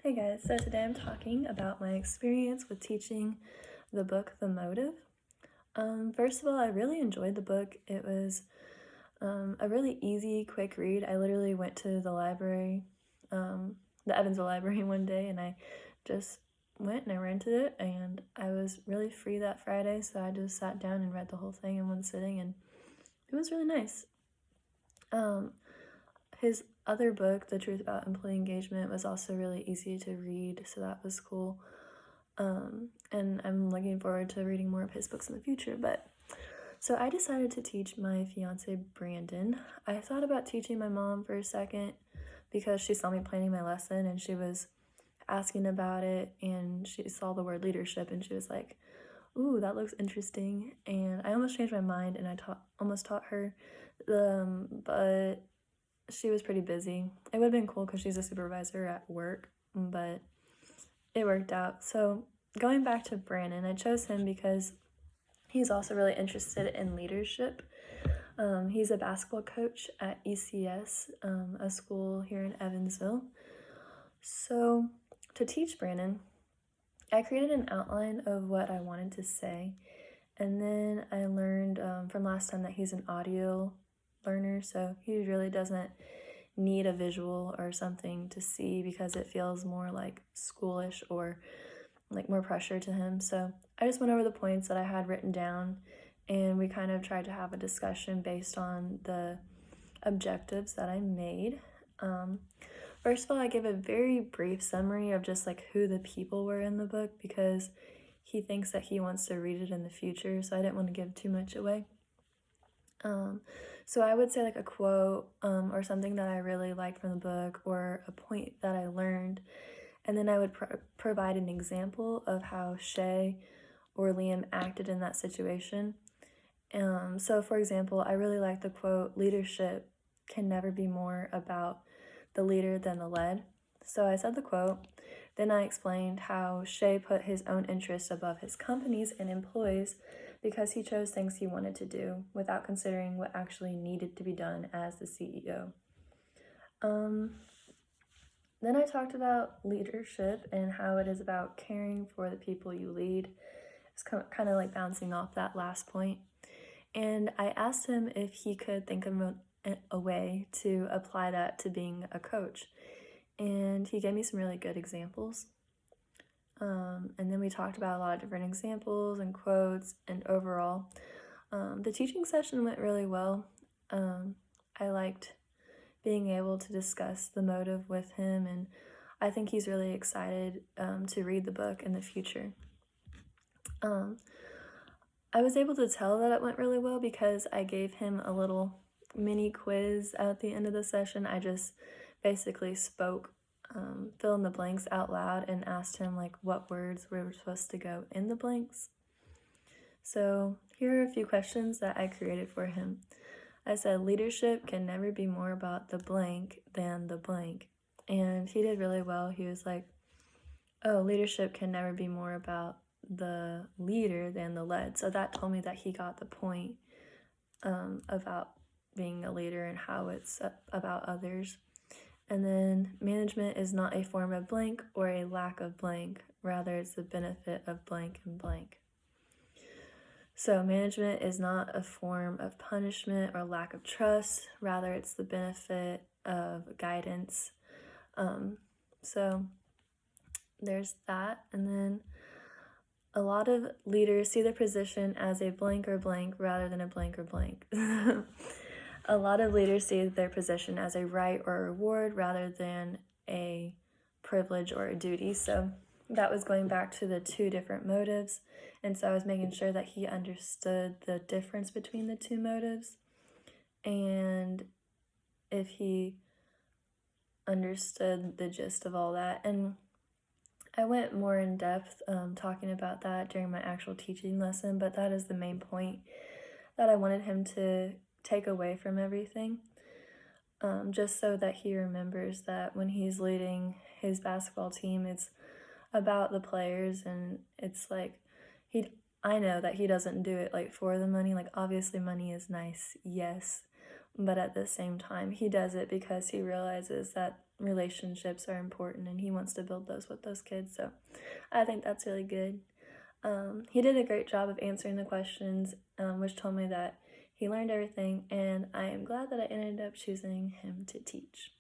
Hey guys, so today I'm talking about my experience with teaching the book The Motive. First of all, I really enjoyed the book. It was a really easy, quick read. I literally went to the library, the Evansville Library one day, and I just went and I rented it, and I was really free that Friday, so I just sat down and read the whole thing in one sitting, and it was really nice. His other book, The Truth About Employee Engagement, was also really easy to read, so that was cool. And I'm looking forward to reading more of his books in the future. So I decided to teach my fiance Brandon. I thought about teaching my mom for a second because she saw me planning my lesson and she was asking about it, and she saw the word leadership and she was like, "Ooh, that looks interesting." And I almost changed my mind and I almost taught her, but she was pretty busy. It would have been cool because she's a supervisor at work, but it worked out. So going back to Brandon, I chose him because he's also really interested in leadership. He's a basketball coach at ECS, a school here in Evansville. So to teach Brandon, I created an outline of what I wanted to say, and then I learned from last time that he's an audio learner, so he really doesn't need a visual or something to see because it feels more like schoolish or like more pressure to him. So I just went over the points that I had written down, and we kind of tried to have a discussion based on the objectives that I made. First of all, I give a very brief summary of just like who the people were in the book because he thinks that he wants to read it in the future, so I didn't want to give too much away. So I would say like a quote or something that I really liked from the book or a point that I learned, and then I would provide an example of how Shay or Liam acted in that situation. So for example, I really like the quote, "Leadership can never be more about the leader than the led." So I said the quote, then I explained how Shay put his own interests above his company's and employees because he chose things he wanted to do without considering what actually needed to be done as the CEO. Then I talked about leadership and how it is about caring for the people you lead. It's kind of like bouncing off that last point. And I asked him if he could think of a way to apply that to being a coach. And he gave me some really good examples. And then we talked about a lot of different examples and quotes, and overall, the teaching session went really well. I liked being able to discuss the motive with him, and I think he's really excited to read the book in the future. I was able to tell that it went really well because I gave him a little mini quiz at the end of the session. I just basically spoke fill in the blanks out loud and asked him like what words were supposed to go in the blanks. So here are a few questions that I created for him. I said, "Leadership can never be more about the blank than the blank." And he did really well. He was like, "Oh, leadership can never be more about the leader than the led." So that told me that he got the point about being a leader and how it's about others. And then management is not a form of blank or a lack of blank. Rather, it's the benefit of blank and blank. So management is not a form of punishment or lack of trust. Rather, it's the benefit of guidance. So there's that. And then a lot of leaders see their position as a blank or blank rather than a blank or blank. A lot of leaders see their position as a right or a reward rather than a privilege or a duty. So that was going back to the two different motives. And so I was making sure that he understood the difference between the two motives. And if he understood the gist of all that. And I went more in depth talking about that during my actual teaching lesson, but that is the main point that I wanted him to take away from everything, just so that he remembers that when he's leading his basketball team, it's about the players, and it's like I know that he doesn't do it like for the money. Like obviously money is nice, yes, but at the same time he does it because he realizes that relationships are important and he wants to build those with those kids. So I think that's really good. He did a great job of answering the questions, which told me that he learned everything, and I am glad that I ended up choosing him to teach.